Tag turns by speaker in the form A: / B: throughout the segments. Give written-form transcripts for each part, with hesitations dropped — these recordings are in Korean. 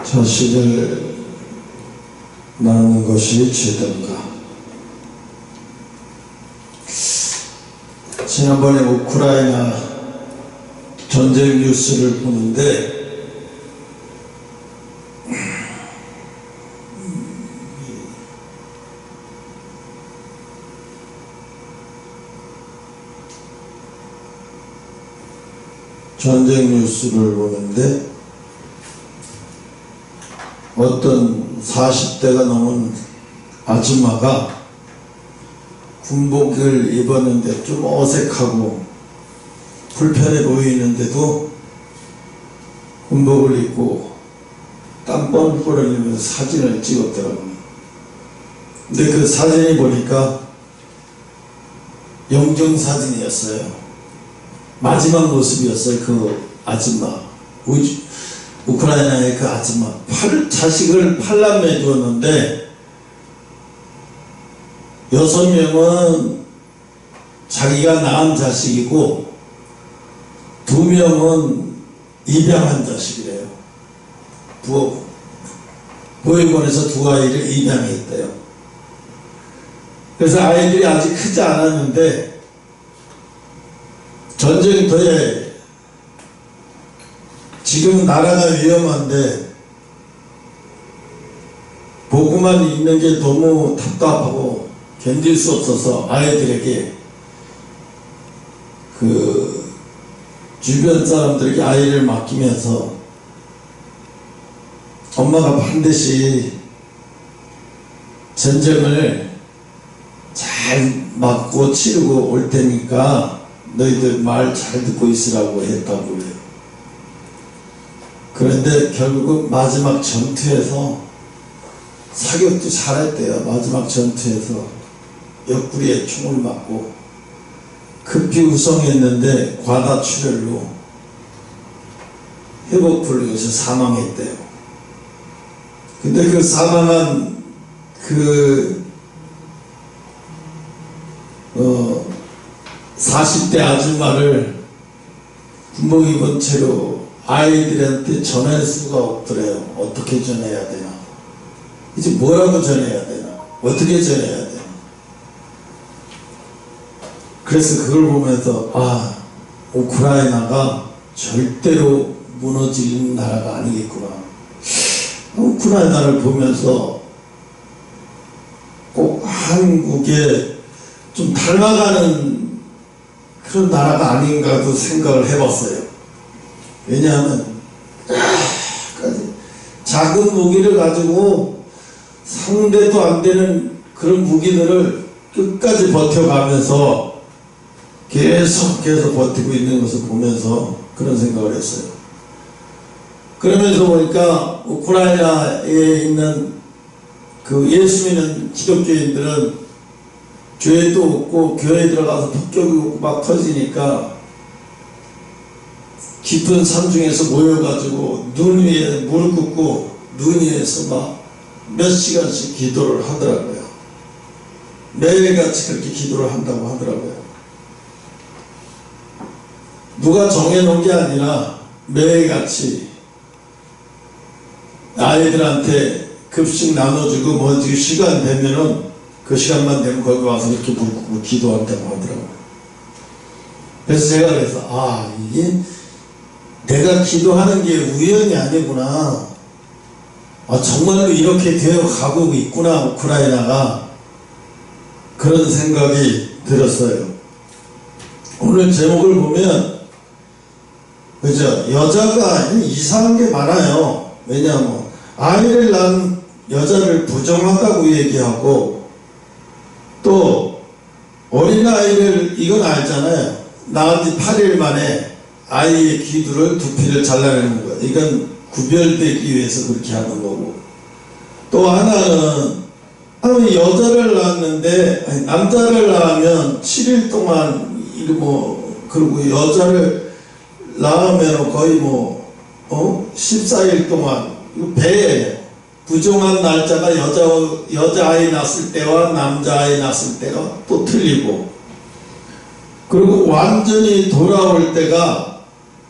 A: 자식을 낳는 것이 죄든가? 지난번에 우크라이나 전쟁 뉴스를 보는데 어떤 40대가 넘은 아줌마가 군복을 입었는데 좀 어색하고 불편해 보이는데도 군복을 입고 땀 뻘뻘 흘리면서 사진을 찍었더라고요. 근데 그 사진이 보니까 영정사진이었어요. 마지막 모습이었어요. 그 아줌마, 우크라이나의 그 아줌마, 자식을 8남매 두었는데 6명은 자기가 낳은 자식이고 2명은 입양한 자식이래요. 보육원에서 2아이를 입양했대요. 그래서 아이들이 아직 크지 않았는데 전쟁터에 지금 나라가 위험한데 보고만 있는 게 너무 답답하고 견딜 수 없어서 아이들에게 그 주변 사람들에게 아이를 맡기면서 엄마가 반드시 전쟁을 잘 막고 치르고 올 테니까 너희들 말 잘 듣고 있으라고 했다고 해요. 그런데 결국은 마지막 전투에서 사격도 잘했대요. 마지막 전투에서 옆구리에 총을 맞고 급히 우성했는데 과다출혈로 회복불능에서 사망했대요. 근데 그 사망한 그 40대 아줌마를 군복 입은 채로 아이들한테 전할 수가 없더래요. 어떻게 전해야 되나? 이제 뭐라고 전해야 되나? 어떻게 전해야 되나? 그래서 그걸 보면서 우크라이나가 절대로 무너지는 나라가 아니겠구나. 우크라이나를 보면서 꼭 한국에 좀 닮아가는 그런 나라가 아닌가도 생각을 해봤어요. 왜냐하면 작은 무기를 가지고 상대도 안 되는 그런 무기들을 끝까지 버텨가면서 계속 버티고 있는 것을 보면서 그런 생각을 했어요. 그러면서 보니까 우크라이나에 있는 그 예수 믿는 기독교인들은 교회도 없고 교회에 들어가서 폭격이 막 터지니까 깊은 산중에서 모여가지고 눈 위에 무릎 꿇고 눈 위에서 막 몇 시간씩 기도를 하더라고요. 매일같이 그렇게 기도를 한다고 하더라고요. 누가 정해놓은 게 아니라 매일같이 아이들한테 급식 나눠주고 뭐 시간 되면은 그 시간만 되면 거기 와서 이렇게 무릎 꿇고 기도한다고 하더라고요. 그래서 제가 이게 내가 기도하는 게 우연이 아니구나. 정말로 이렇게 되어 가고 있구나, 우크라이나가. 그런 생각이 들었어요. 오늘 제목을 보면, 그죠? 여자가 이상한 게 많아요. 왜냐하면, 아이를 낳은 여자를 부정하다고 얘기하고, 또, 어린아이를, 이건 알잖아요. 낳은 지 8일 만에 아이의 기두를 두피를 잘라내는 거예요. 이건 구별되기 위해서 그렇게 하는 거고. 또 하나는 여자를 낳았는데 남자를 낳으면 7일 동안 그리고 여자를 낳으면 거의 14일 동안 배에 부정한 날짜가 여자아이 낳았을 때와 남자아이 낳았을 때가 또 틀리고, 그리고 완전히 돌아올 때가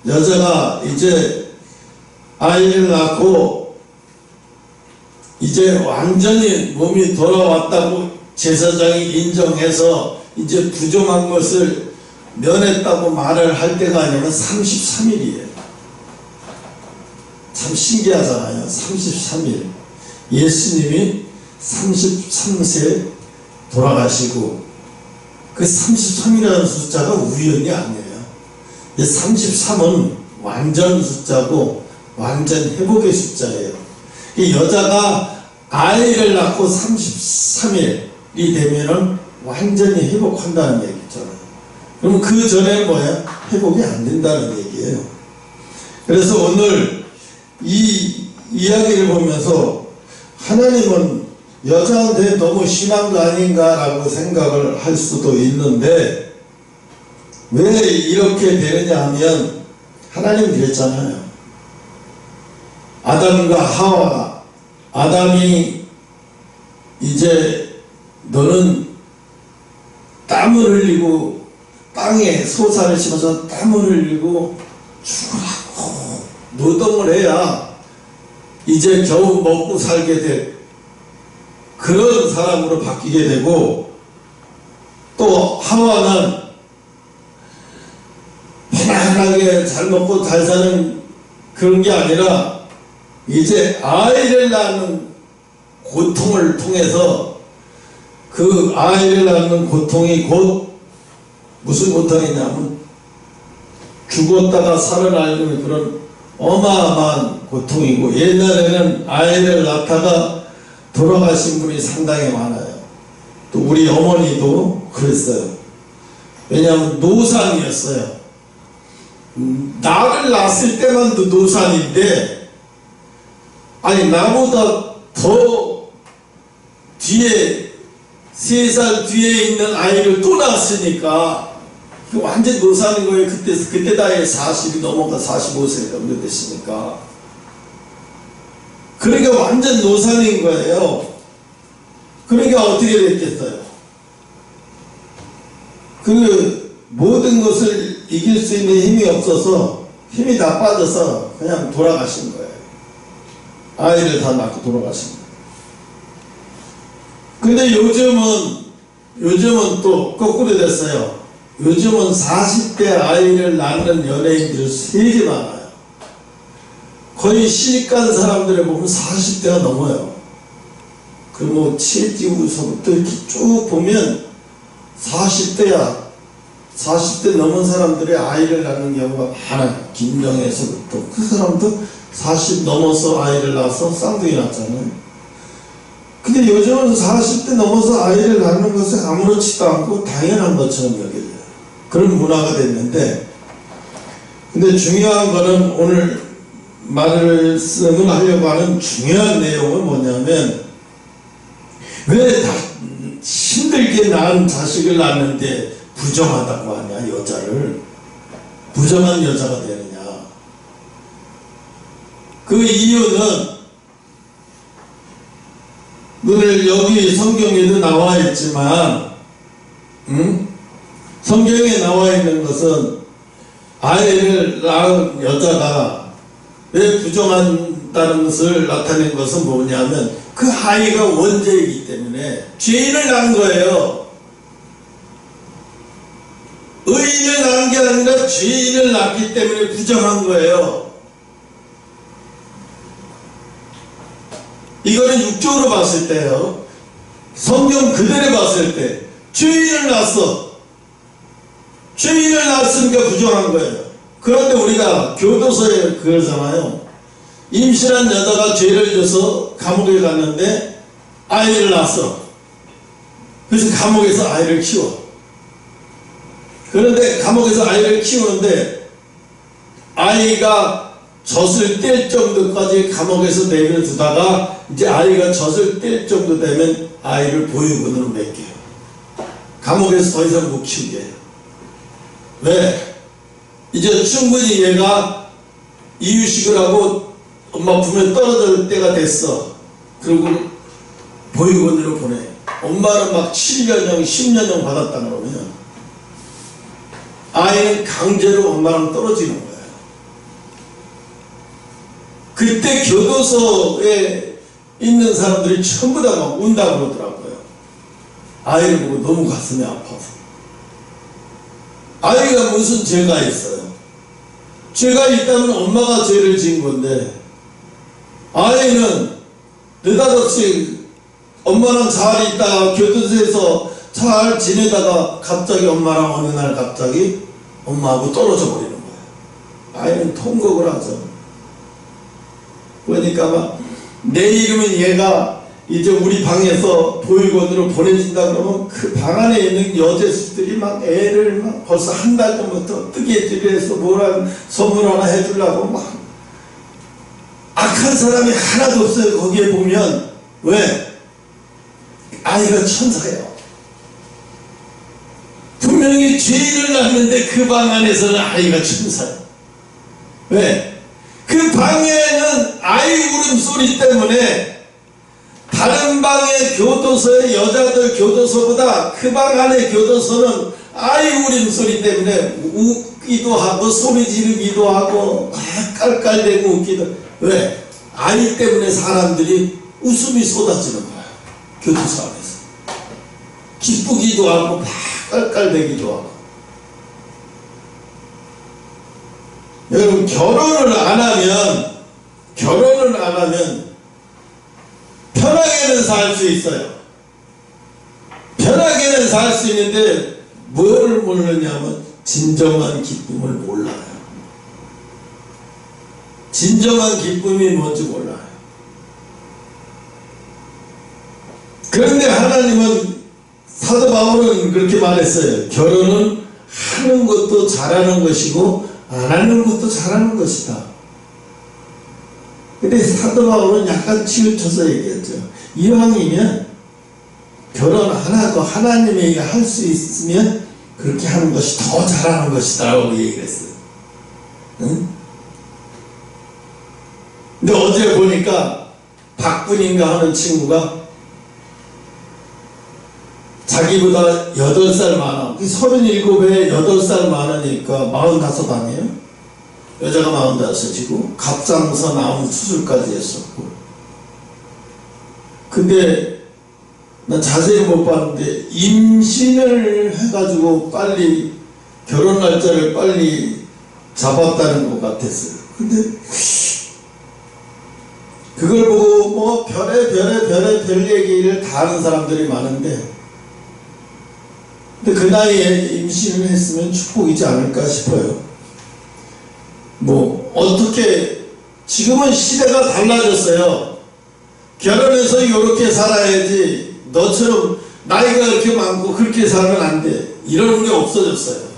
A: 여자가 이제 아이를 낳고 이제 완전히 몸이 돌아왔다고 제사장이 인정해서 이제 부정한 것을 면했다고 말을 할 때가 아니면 33일이에요. 참 신기하잖아요. 33일. 예수님이 33세 돌아가시고 그 33이라는 숫자가 우연이 아니에요. 33은 완전 숫자고 완전 회복의 숫자예요. 여자가 아이를 낳고 33일이 되면은 완전히 회복한다는 얘기잖아요. 그럼 그 전에 뭐야? 회복이 안 된다는 얘기예요. 그래서 오늘 이 이야기를 보면서 하나님은 여자한테 너무 심한 거 아닌가라고 생각을 할 수도 있는데 왜 이렇게 되느냐 하면 하나님 그랬잖아요. 아담과 하와, 아담이 이제 너는 땀을 흘리고 땅에 소사를 심어서 땀을 흘리고 죽으라고 노동을 해야 이제 겨우 먹고 살게 될 그런 사람으로 바뀌게 되고, 또 하와는 편안하게 잘 먹고 잘 사는 그런 게 아니라 이제 아이를 낳는 고통을 통해서 그 아이를 낳는 고통이 곧 무슨 고통이냐면 죽었다가 살아나는 그런 어마어마한 고통이고, 옛날에는 아이를 낳다가 돌아가신 분이 상당히 많아요. 또 우리 어머니도 그랬어요. 왜냐하면 노산이었어요. 나를 낳았을 때만도 노산인데, 아니 나보다 더 뒤에 3살 뒤에 있는 아이를 또 낳았으니까 그 완전 노산인 거예요. 그때 나이 40이 넘어가 45세가 몇 됐으니까. 그러니까 완전 노산인 거예요. 그러니까 어떻게 됐겠어요? 그 모든 것을 이길 수 있는 힘이 없어서 힘이 다 빠져서 그냥 돌아가신 거예요. 아이를 다 낳고 돌아가신 거예요. 근데 요즘은 또 거꾸로 됐어요. 요즘은 40대 아이를 낳는 연예인들이 되게 많아요. 거의 시집간 사람들을 보면 40대가 넘어요. 그 뭐 최지우서부터 이렇게 쭉 보면 40대야. 40대 넘은 사람들이 아이를 낳는 경우가 많아요. 김정혜서부터. 그 사람도 40 넘어서 아이를 낳아서 쌍둥이 낳잖아요. 근데 요즘은 40대 넘어서 아이를 낳는 것은 아무렇지도 않고 당연한 것처럼 여겨져요. 그런 문화가 됐는데, 근데 중요한 거는 오늘 말씀을 하려고 하는 중요한 내용은 뭐냐면, 왜 다 힘들게 낳은 자식을 낳는데 부정하다고 하냐, 여자를. 부정한 여자가 되느냐. 그 이유는 오늘 여기 성경에도 나와 있지만, 성경에 나와 있는 것은 아이를 낳은 여자가 왜 부정한다는 것을 나타낸 것은 뭐냐면 그 아이가 원죄이기 때문에 죄인을 낳은 거예요. 의인을 낳은 게 아니라 죄인을 낳기 때문에 부정한 거예요. 이거는 육적으로 봤을 때요. 성경 그대로 봤을 때 죄인을 낳았어. 죄인을 낳았으니까 부정한 거예요. 그런데 우리가 교도소에 그러잖아요. 임신한 여자가 죄를 져서 감옥에 갔는데 아이를 낳았어. 그래서 감옥에서 아이를 키워. 그런데 감옥에서 아이를 키우는데 아이가 젖을 뗄 정도까지 감옥에서 내버려두다가 이제 아이가 젖을 뗄 정도 되면 아이를 보육원으로 맡겨요. 감옥에서 더 이상 못 키우게 해요. 왜? 이제 충분히 얘가 이유식을 하고 엄마 품에 떨어질 때가 됐어. 그리고 보육원으로 보내. 엄마는 막 7년형 10년형 받았다 그러면 아이는 강제로 엄마랑 떨어지는 거예요. 그때 교도소에 있는 사람들이 전부 다 막 운다고 그러더라고요. 아이를 보고 너무 가슴이 아파서. 아이가 무슨 죄가 있어요? 죄가 있다면 엄마가 죄를 지은 건데, 아이는 느닷없이 엄마랑 잘 있다가 교도소에서 잘 지내다가 갑자기 엄마랑 어느 날 갑자기 엄마하고 떨어져 버리는 거예요. 아이는 통곡을 하죠. 그러니까 막 내일이면 얘가 이제 우리 방에서 보육원으로 보내진다 그러면 그 방 안에 있는 여자수들이 막 애를 막 벌써 한 달 전부터 뜨개질해서 뭐라 선물 하나 해주려고 막 악한 사람이 하나도 없어요. 거기에 보면. 왜? 아이가 천사예요. 분명히 죄를 낳는데 그 방 안에서는 아이가 천사예요. 왜? 그 방에는 아이 울음소리 때문에 다른 방의 교도소의 여자들 교도소보다 그 방 안의 교도소는 아이 울음소리 때문에 웃기도 하고 소리 지르기도 하고 깔깔대고 웃기도. 왜? 아이 때문에 사람들이 웃음이 쏟아지는 거야. 교도소 안에서 기쁘기도 하고 막 깔깔대기도 하고. 여러분, 결혼을 안 하면 편하게는 살 수 있어요. 편하게는 살 수 있는데 뭘 모르냐면 진정한 기쁨을 몰라요. 진정한 기쁨이 뭔지 몰라요. 그런데 하나님은, 사도 바울은 그렇게 말했어요. 결혼은 하는 것도 잘하는 것이고 안 하는 것도 잘하는 것이다. 근데 사도 바울은 약간 치우쳐서 얘기했죠. 이왕이면 결혼 안 하고 하나님에게 할 수 있으면 그렇게 하는 것이 더 잘하는 것이다 라고 얘기를 했어요. 응? 근데 어제 보니까 박군인가 하는 친구가 자기보다 8살 많아. 37에 8살 많으니까 45 아니에요? 여자가 45이고 갑상선 암 수술까지 했었고. 근데 난 자세히 못 봤는데 임신을 해가지고 빨리 결혼 날짜를 빨리 잡았다는 것 같았어요. 근데 그걸 보고 뭐 별 얘기를 다 하는 사람들이 많은데, 근데 그 나이에 임신을 했으면 축복이지 않을까 싶어요. 뭐 어떻게, 지금은 시대가 달라졌어요. 결혼해서 이렇게 살아야지, 너처럼 나이가 이렇게 많고 그렇게 살면 안 돼, 이런 게 없어졌어요.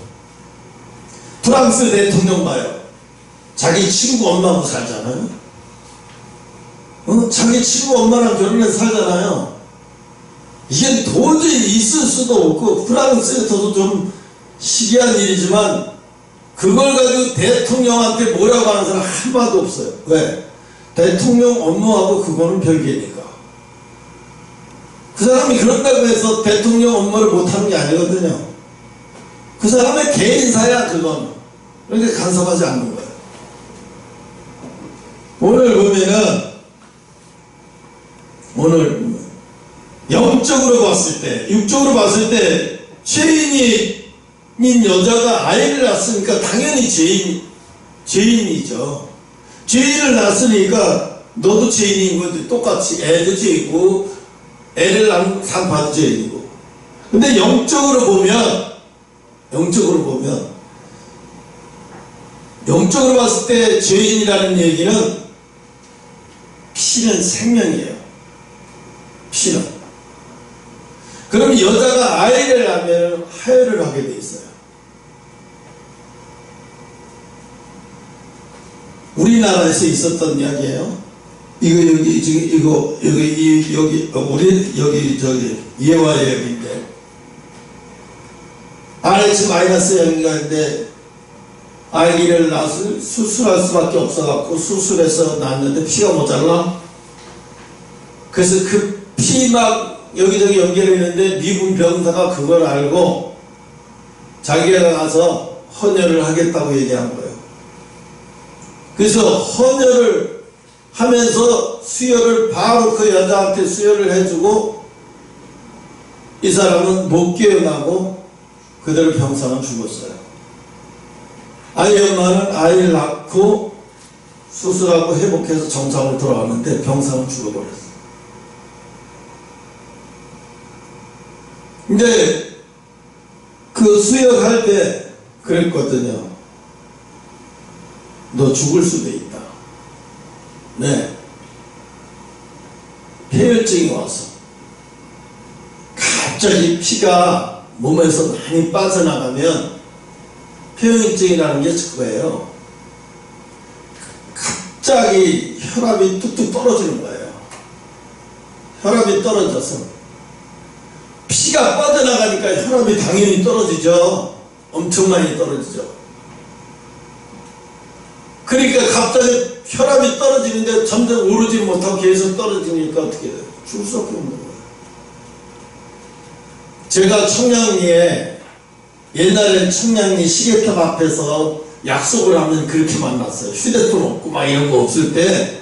A: 프랑스 대통령 봐요. 자기 친구 엄마하고 살잖아요. 자기 친구 엄마랑 결혼해서 살잖아요. 이게 도저히 있을 수도 없고, 프랑스에서도 좀 시기한 일이지만 그걸 가지고 대통령한테 뭐라고 하는 사람 한마디도 없어요. 왜? 대통령 업무하고 그거는 별개니까. 그 사람이 그런다고 해서 대통령 업무를 못하는 게 아니거든요. 그 사람의 개인사야 그건. 그러니까 간섭하지 않는 거예요. 오늘 보면은, 오늘 영적으로 봤을 때, 육적으로 봤을 때 죄인인 여자가 아이를 낳았으니까 당연히 죄인이죠. 죄인을 낳았으니까 너도 죄인인 거지. 똑같이 애도 죄이고 애를 낳은 상파도 죄인이고. 근데 영적으로 봤을 때 죄인이라는 얘기는 피는 생명이에요. 피는. 그럼 여자가 아이를 낳으면 하혈을 하게 돼 있어요. 우리나라에서 있었던 이야기예요. 여기 예화의 여기인데, RH- 영인가인데 아기를 낳아서 수술할 수밖에 없어갖고 수술해서 낳았는데 피가 모자라. 그래서 그 피 막 여기저기 연결했는데 미군 병사가 그걸 알고 자기가 가서 헌혈을 하겠다고 얘기한 거예요. 그래서 헌혈을 하면서 수혈을 바로 그 여자한테 수혈을 해주고 이 사람은 못 깨어나고 그대로 병상은 죽었어요. 아이 엄마는 아이를 낳고 수술하고 회복해서 정상으로 돌아왔는데 병상은 죽어버렸어요. 근데 그 수혈할 때 그랬거든요. 너 죽을 수도 있다. 네. 폐혈증이 와서 갑자기 피가 몸에서 많이 빠져나가면 폐혈증이라는 게 그거예요. 갑자기 혈압이 뚝뚝 떨어지는 거예요. 혈압이 떨어져서 피가 빠져나가니까 혈압이 당연히 떨어지죠. 엄청 많이 떨어지죠. 그러니까 갑자기 혈압이 떨어지는데 점점 오르지 못하고 계속 떨어지니까 어떻게 돼요? 죽을 수밖에 없는 거예요. 제가 청량리에 옛날엔 청량리 시계탑 앞에서 약속을 하면 그렇게 만났어요. 휴대폰 없고 막 이런 거 없을 때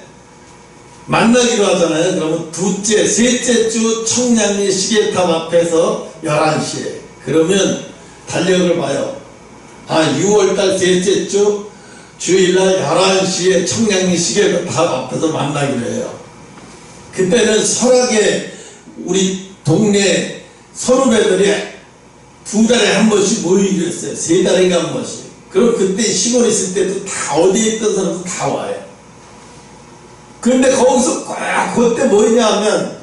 A: 만나기로 하잖아요. 그러면 둘째, 셋째 주 청량리 시계탑 앞에서 11시에 그러면 달력을 봐요. 6월달 셋째 주 주일날 11시에 청량리 시계탑 앞에서 만나기로 해요. 그때는 설악에 우리 동네 선후배들이 2달에 한 번씩 모이기로 했어요. 3달인가 한 번씩. 그럼 그때 시골에 있을 때도 다 어디에 있던 사람도 다 와요. 그런데 거기서 꼭 그때 뭐냐 하면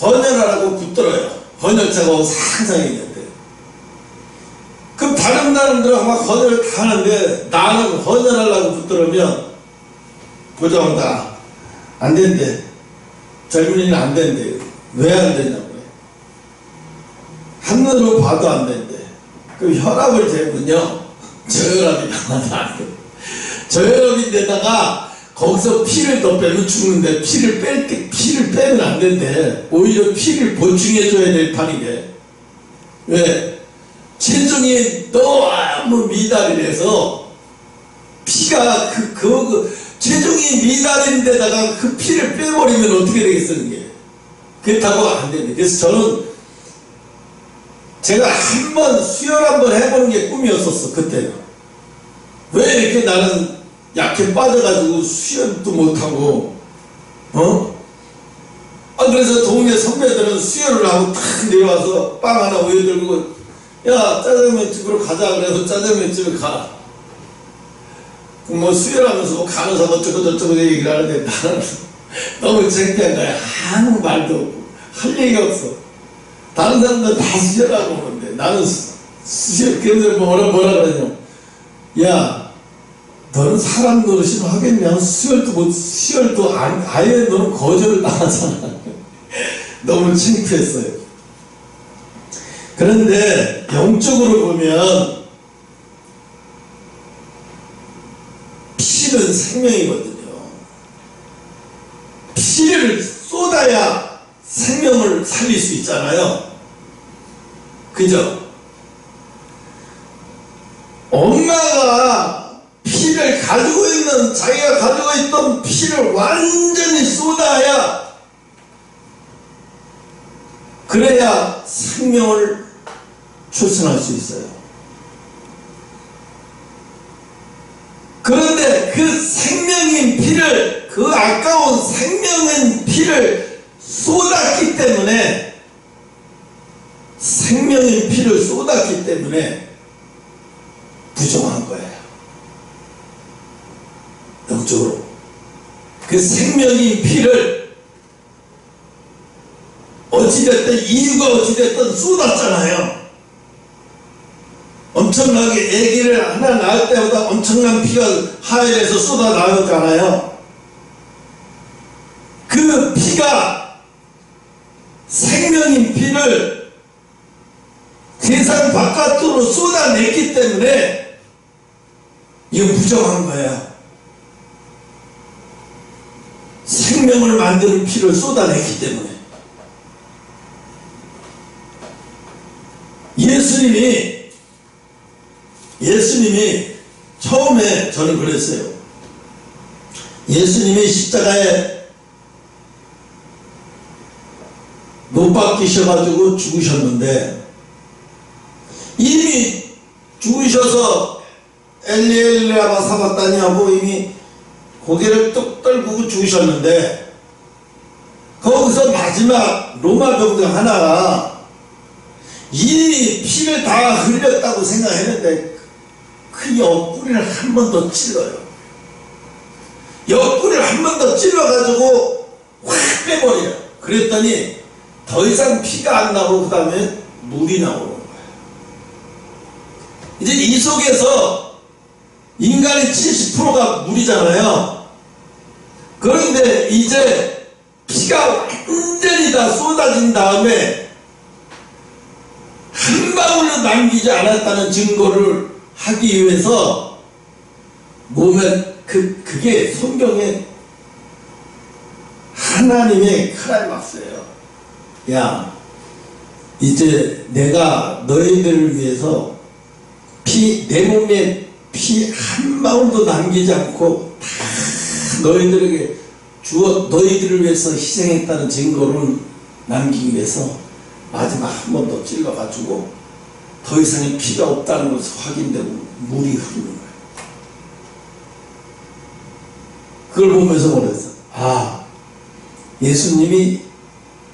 A: 헌혈하라고 붙들어요. 헌혈차가 항상 있는데. 그럼 다른 사람들은 막 헌혈을 다 하는데 나는 헌혈하려고 붙들으면 보자마자 안 된대. 젊은이는 안 된대. 왜 안 되냐고요. 한눈으로 봐도 안 된대. 그럼 혈압을 재면요. 저혈압이 나와도 안 돼. 저혈압인데다가 거기서 피를 더 빼면 죽는데 피를 뺄 때 피를 빼면 안 된대. 오히려 피를 보충해줘야 될 판이게. 왜? 체중이 너무 미달이 돼서 피가 체중이 미달인 데다가 그 피를 빼버리면 어떻게 되겠어 그게. 그렇다고 안 됩니다. 그래서 저는 제가 한번 수혈 한번 해보는 게 꿈이었었어. 그때는. 왜 이렇게 나는 약해 빠져가지고 수혈도 못하고 그래서 동네 선배들은 수혈을 하고 탁 내려와서 빵 하나 우유 들고 야 짜장면 집으로 가자 그래서 짜장면 집에 가. 뭐 수혈하면서 뭐 간호사 어쩌고 저쩌고 얘기를 하는데 나는 너무 창피한 거야. 아무 말도 없고 할 얘기가 없어. 다른 사람들 다 수혈하고 오는데 나는 수혈. 그래서 뭐라 그러냐. 야 너는 사람 노릇이나 하겠냐. 수혈도 아예 너는 거절을 당하잖아. 너무 창피했어요. 그런데 영적으로 보면 피는 생명이거든요. 피를 쏟아야 생명을 살릴 수 있잖아요. 그죠? 엄마가 피를 가지고 있는, 자기가 가지고 있던 피를 완전히 쏟아야 그래야 생명을 출산할 수 있어요. 그런데 그 생명인 피를, 그 아까운 생명인 피를 쏟았기 때문에, 생명인 피를 쏟았기 때문에 부정한 거예요. 영적으로. 그 생명인 피를 어찌됐든, 이유가 어찌됐든 쏟았잖아요. 엄청나게 아기를 하나 낳을 때보다 엄청난 피가 하늘에서 쏟아 나왔잖아요. 그 피가 생명인 피를 세상 바깥으로 쏟아냈기 때문에 이거 부정한 거야. 생명을 만드는 피를 쏟아냈기 때문에. 예수님이 처음에 저는 그랬어요. 예수님이 십자가에 못 박히셔가지고 죽으셨는데, 이미 죽으셔서 엘리 엘리 라마 사박다니 하고 이미 고개를 뚝 떨구고 죽으셨는데, 거기서 마지막 로마 병장 하나가 이 피를 다 흘렸다고 생각했는데 그 옆구리를 한 번 더 찔러요. 옆구리를 한 번 더 찔러가지고 확 빼버려요. 그랬더니 더 이상 피가 안 나고 그 다음에 물이 나오는 거예요. 이제 이 속에서 인간의 70%가 물이잖아요. 그런데 이제 피가 완전히 다 쏟아진 다음에 한 방울도 남기지 않았다는 증거를 하기 위해서 몸에 그게 성경에 하나님의 클라이막스예요. 야, 이제 내가 너희들을 위해서 내 몸에 피 한 방울도 남기지 않고 다 너희들에게 너희들을 위해서 희생했다는 증거를 남기기 위해서 마지막 한 번 더 찔러가지고 더 이상의 피가 없다는 것을 확인되고 물이 흐르는 거예요. 그걸 보면서 뭐랬어? 아, 예수님이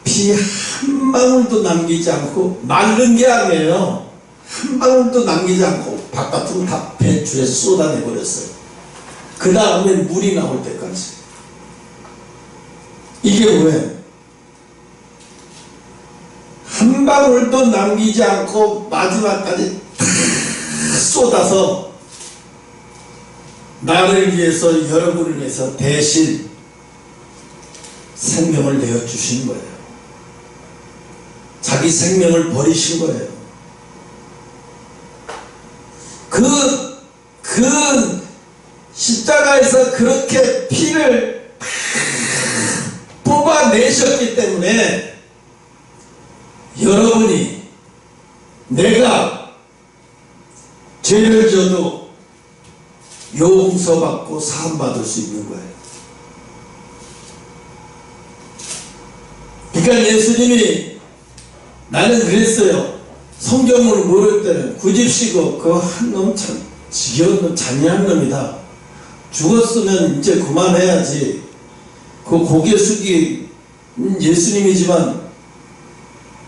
A: 피 한 방울도 남기지 않고, 마른 게 아니에요. 한 방울도 남기지 않고 바깥으로 다 배출해 쏟아내버렸어요. 그 다음에 물이 나올 때까지. 이게 왜? 한 방울도 남기지 않고 마지막까지 다 쏟아서 나를 위해서, 여러분을 위해서 대신 생명을 내어주신 거예요. 자기 생명을 버리신 거예요. 그 십자가에서 그렇게 피를 뽑아내셨기 때문에 여러분이, 내가 죄를 져도 용서받고 사함받을 수 있는 거예요. 그러니까 예수님이, 나는 그랬어요. 성경을 모를 때는 구집시고 그 한 놈 참 지겨운 놈, 잔인한 놈이다. 죽었으면 이제 그만해야지. 그 고개 숙이 예수님이지만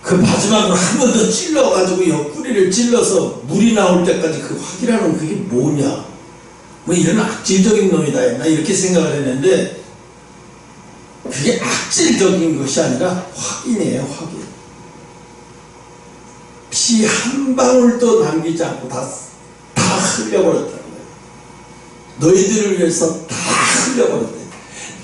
A: 그 마지막으로 한 번 더 찔러가지고 옆구리를 찔러서 물이 나올 때까지 그 확인하는 그게 뭐냐, 뭐 이런 악질적인 놈이다, 나 이렇게 생각을 했는데 그게 악질적인 것이 아니라 확인이에요. 확인. 피 한 방울도 남기지 않고 다 흘려버렸다는 거예요. 너희들을 위해서 다 흘려버렸대.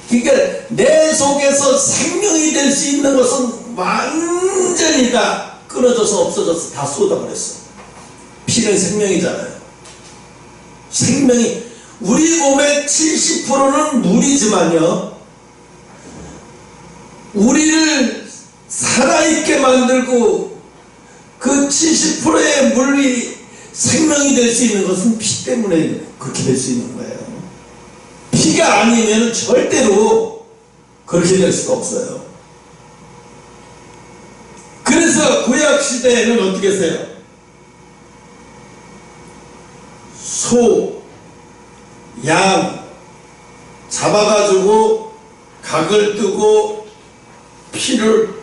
A: 그러니까 내 속에서 생명이 될 수 있는 것은 완전히 다 끊어져서 없어져서 다 쏟아버렸어. 피는 생명이잖아요. 생명이, 우리 몸의 70%는 물이지만요, 우리를 살아있게 만들고 그 70%의 물이 생명이 될 수 있는 것은 피 때문에 그렇게 될 수 있는 거예요. 피가 아니면 절대로 그렇게 될 수가 없어요. 그래서 구약시대에는 어떻게 했어요? 소, 양 잡아가지고 각을 뜨고 피를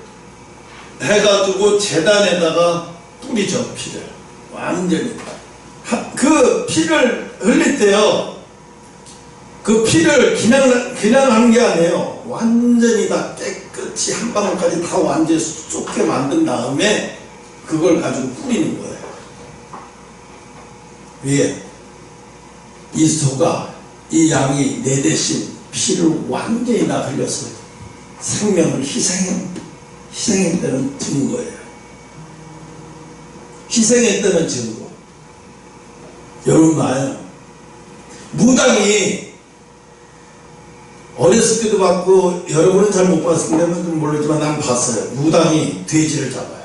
A: 해가지고 제단에다가 뿌리죠. 피를 완전히 그 피를 흘릴 때요, 그 피를 그냥 한 게 아니에요. 완전히 다 깨끗이 한 방울까지 다 완전히 쏟게 만든 다음에 그걸 가지고 뿌리는 거예요. 왜? 이 소가, 이 양이 내 대신 피를 완전히 다 흘려서 생명을 희생했다는 증거예요. 희생했다는 증거. 여러분 봐요. 무당이 어렸을 때도 봤고, 여러분은 잘 못 봤을 때는 모르지만 난 봤어요. 무당이 돼지를 잡아요.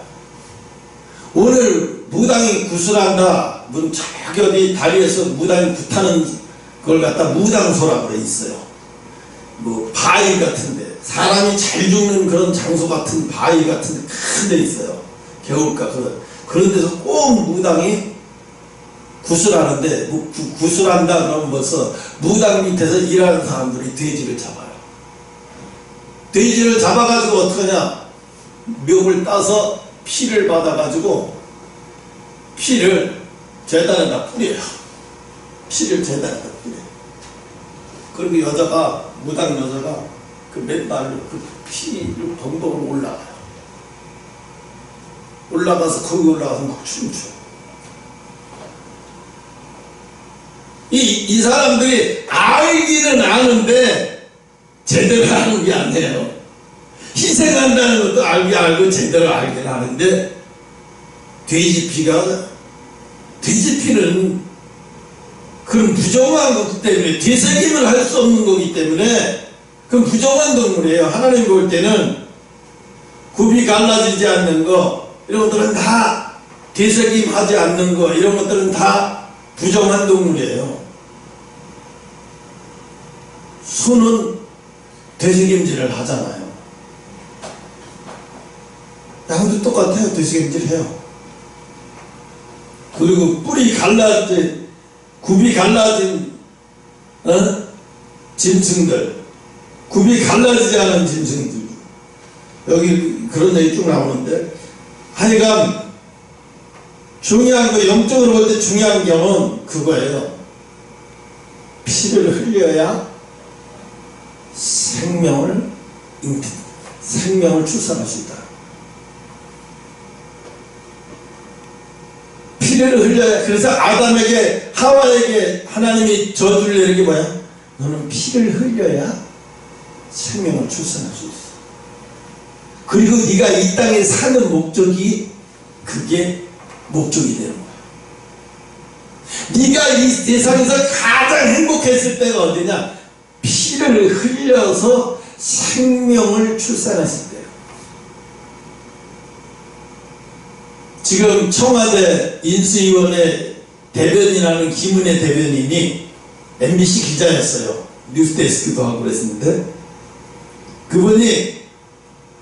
A: 오늘 무당이 구슬한다, 저기 어디 다리에서 무당이 굿하는 그걸 갖다 무당소라고 그래 있어요. 뭐 바위 같은데, 사람이 잘 죽는 그런 장소 같은 바위 같은데 큰 데 있어요. 개울가 그런 데서 꼭 무당이 구슬하는데, 구슬한다 그러면 벌써 무당 밑에서 일하는 사람들이 돼지를 잡아요. 돼지를 잡아가지고 어떡하냐, 묘을 따서 피를 받아가지고 피를 재단에다 뿌려요. 피를 재단에다 뿌려요. 그리고 여자가, 무당 여자가 그 맨발로 그 피를 동동으로 올라가요. 올라가서 거기 올라가서 막 춤춰요. 이 사람들이 알기는 아는데 제대로 하는 게 아니에요. 희생한다는 것도 알고 제대로 알긴 하는데, 돼지피는 그런 부정한 거기 때문에, 되새김을 할 수 없는 거기 때문에 그건 부정한 동물이에요. 하나님 볼 때는 굽이 갈라지지 않는 거, 이런 것들은 다 되새김 하지 않는 거, 이런 것들은 다 부정한 동물이에요. 소는 되새김질을 하잖아요. 양도 똑같아요. 되새김질 해요. 그리고 굽이 갈라진 짐승들, 굽이 갈라지지 않은 짐승들, 여기 그런 얘기 쭉 나오는데, 하여간 중요한 거, 영적으로 볼 때 중요한 점은 그거예요. 피를 흘려야 생명을 출산할 수 있다. 피를 흘려야. 그래서 아담에게, 하와에게 하나님이 저주를 내는 게 뭐야? 너는 피를 흘려야 생명을 출산할 수 있어. 그리고 네가 이 땅에 사는 목적이, 그게 목적이 되는 거야. 네가 이 세상에서 가장 행복했을 때가 어디냐? 피를 흘려서 생명을 출산했을 때예요. 지금 청와대 인수위원회 대변인하는 김은혜 대변인이 MBC 기자였어요. 뉴스데스크도 하고 그랬는데, 그분이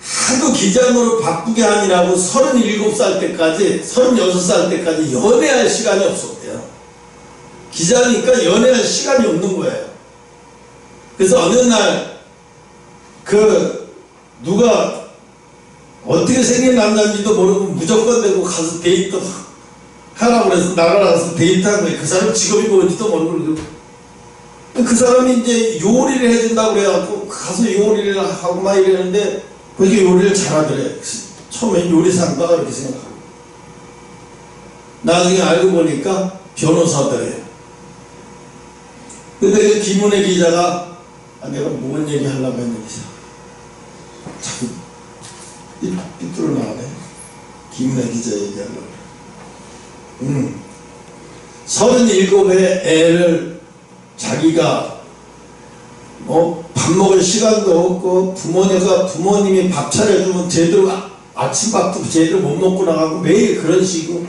A: 하도 기자 노릇 바쁘게 하느라고 37살 때까지, 36살 때까지 연애할 시간이 없었대요. 기자니까 연애할 시간이 없는 거예요. 그래서 어느 날 누가 어떻게 생긴 남자인지도 모르고 무조건 되고 가서 데이트 하라고 그래서 나가서 데이트한 거예요. 그 사람 직업이 뭔지도 모르고. 그 사람이 이제 요리를 해준다고 그래갖고 가서 요리를 하고 막 이러는데, 그게 요리를 잘하더래. 처음엔 요리사인가 이렇게 생각하고, 나중에 알고 보니까 변호사더래요. 근데 그 김은혜 기자가, 내가 뭔 얘기 하려고 했는데 자꾸 삐뚤어 나가네. 김은혜 기자 얘기하려고. 37의 애를 자기가 밥 먹을 시간도 없고, 부모님이 밥 차려주면 제대로 아침밥도 제대로 못 먹고 나가고, 매일 그런 식으로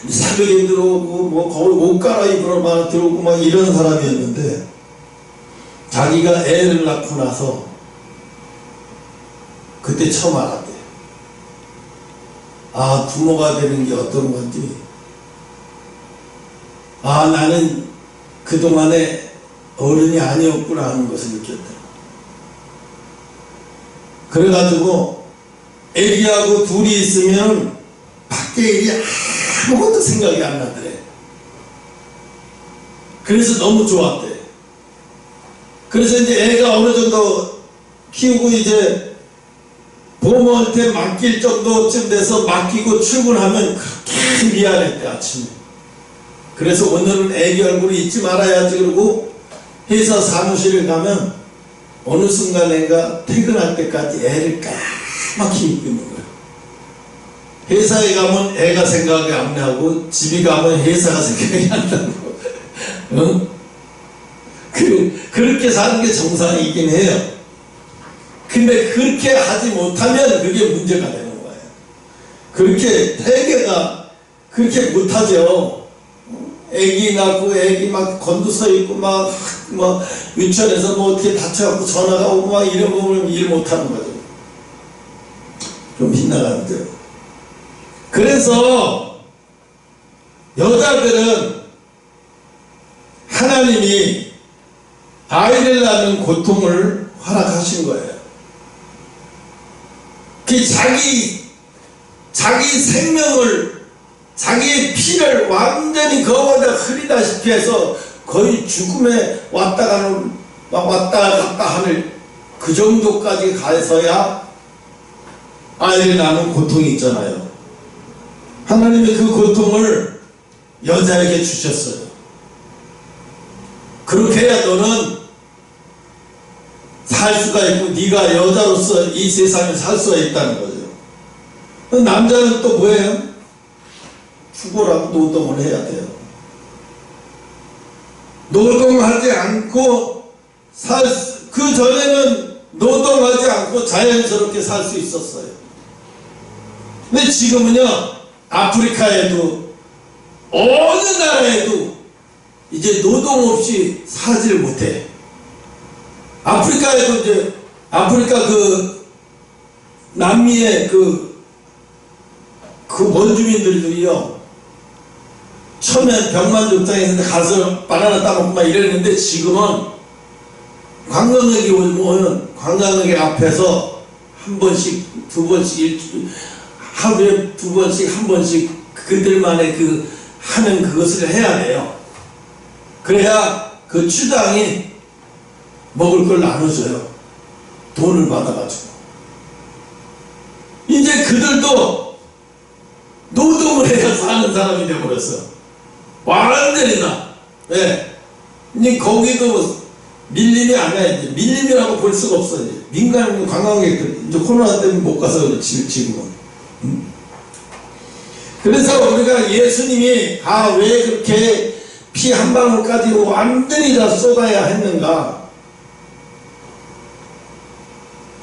A: 새벽에 들어오고, 거울 옷 갈아입으러 들어오고 막 이런 사람이었는데, 자기가 애를 낳고 나서 그때 처음 알았대. 아, 부모가 되는 게 어떤 건지. 아, 나는 그동안에 어른이 아니었구나 하는 것을 느꼈다. 그래가지고 애기하고 둘이 있으면 밖에 일이 아무것도 생각이 안 나더래. 그래서 너무 좋았대. 그래서 이제 애가 어느 정도 키우고 이제 부모한테 맡길 정도쯤 돼서 맡기고 출근하면 그렇게 미안했대, 아침에. 그래서 오늘은 애기 얼굴을 잊지 말아야지. 그러고 회사 사무실에 가면 어느 순간 애가 퇴근할 때까지 애를 까맣게 잊고 있는 거야. 회사에 가면 애가 생각이 안 나고, 집에 가면 회사가 생각이 안 나고. 응? 그렇게 사는 게 정상이긴 해요. 근데 그렇게 하지 못하면 그게 문제가 되는 거예요. 그렇게 회개가 그렇게 못하죠. 애기 낳고 애기 막 곤두서 있고 막 유치원에서 뭐 어떻게 다쳐갖고 전화가 오고 막 이런 거 보면 일 못하는 거죠. 좀 빗나가는데요. 그래서 여자들은 하나님이 아이를 낳는 고통을 허락하신 거예요. 그 자기 생명을, 자기의 피를 완전히 거기다 흐리다시피 해서 거의 죽음에 왔다 갔다 하는 그 정도까지 가서야 아이를 낳는 고통이 있잖아요. 하나님이 그 고통을 여자에게 주셨어요. 그렇게 해야 너는 살 수가 있고 네가 여자로서 이 세상에 살 수가 있다는 거죠. 남자는 또 뭐예요? 죽어라고 노동을 해야 돼요. 노동하지 않고 그 전에는 노동하지 않고 자연스럽게 살 수 있었어요. 근데 지금은요, 아프리카에도 어느 나라에도 이제 노동 없이 살지를 못해. 아프리카에도 이제 아프리카 남미의 그 원주민들도요, 처음엔 병만족장에 가서 바나나 따먹고 막 이랬는데 지금은 관광객이 오면 관광객 앞에서 한 번씩, 두 번씩, 하루에 두 번씩, 한 번씩 그들만의 하는 그것을 해야 돼요. 그래야 그 추장이 먹을 걸 나눠줘요. 돈을 받아가지고. 이제 그들도 노동을 해야 사는 사람이 되어버렸어. 완전히 나. 네. 이제 거기도 밀림이 안 가야지. 밀림이라고 볼 수가 없어. 이제. 민간 관광객들, 이제 코로나 때문에 못 가서 그렇지, 지금은. 그래서 우리가 예수님이 왜 그렇게 피 한 방울까지 완전히 다 쏟아야 했는가?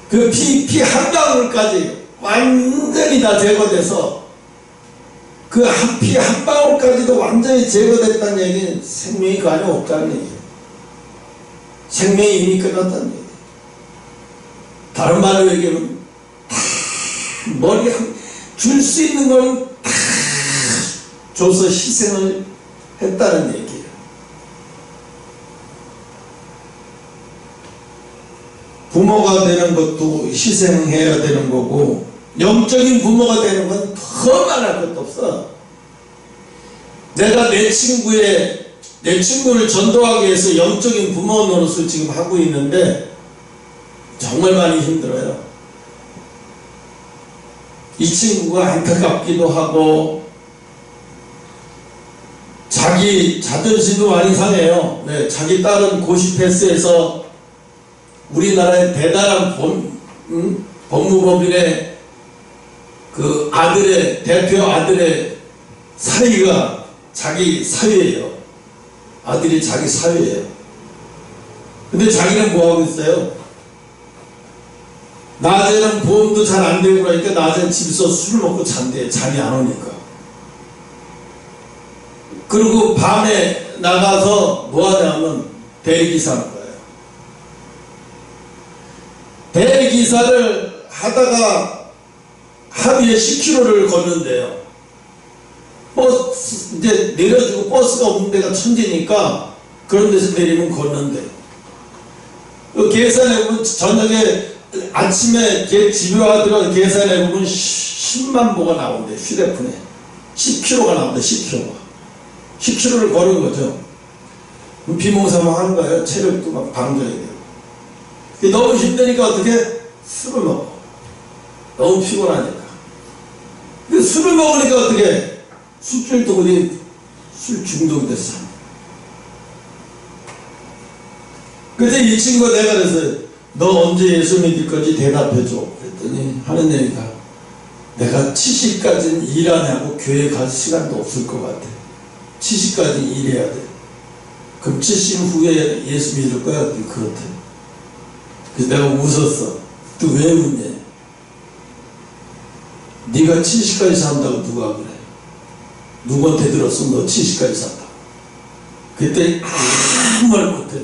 A: 그 피 한 방울까지 완전히 다 제거돼서 그 피 한 방울까지도 완전히 제거됐다는 얘기는 생명이 그 안에 없다는 얘기예요. 생명이 이미 끝났다는 얘기예요. 다른 말로 얘기하면 머리 줄 수 있는 건 다 줘서 희생을 했다는 얘기예요. 부모가 되는 것도 희생해야 되는 거고, 영적인 부모가 되는 건 더 말할 것도 없어. 내가 내 친구를 전도하기 위해서 영적인 부모 노릇을 지금 하고 있는데 정말 많이 힘들어요. 이 친구가 안타깝기도 하고 자기 자존심도 많이 상해요. 네, 자기 딸은 고시 패스해서 우리나라의 대단한 법무법인의 그 대표 아들의 사위가 자기 사위예요. 아들이 자기 사위예요. 근데 자기는 뭐하고 있어요? 낮에는 보험도 잘 안 되고 그러니까 낮엔 집에서 술을 먹고 잔대. 잠이 안 오니까. 그리고 밤에 나가서 뭐 하냐면 대리기사 하는 거예요. 대리기사를 하다가 하루에 10km를 걷는데요. 이제 내려주고 버스가 없는 데가 천지니까 그런 데서 내리면 걷는데, 계산해보면 저녁에 아침에 집에 와들어 계산해보면 10만 보가 나온대. 휴대폰에 10km가 나온대. 10km를 걸은 거죠. 비몽사몽 하는 거예요. 체력도 막 방전이 돼요. 너무 힘드니까 어떻게? 술을 먹어. 너무 피곤하니까. 술을 먹으니까 어떻게? 술줄도 어디 술 중독이 됐어. 그래서 이 친구가 내가 그래서 너 언제 예수 믿을 건지 대답해줘. 그랬더니 하는 얘기가 내가 70까지는 일 안 하고 교회 갈 시간도 없을 것 같아. 70까지 일해야 돼. 그럼 70 후에 예수 믿을 거야? 그렇대. 그래서 내가 웃었어. 또 왜 웃냐? 네가 70까지 산다고 누가 그래? 누구한테 들었어? 너 70까지 산다. 그때 아무 말 못해.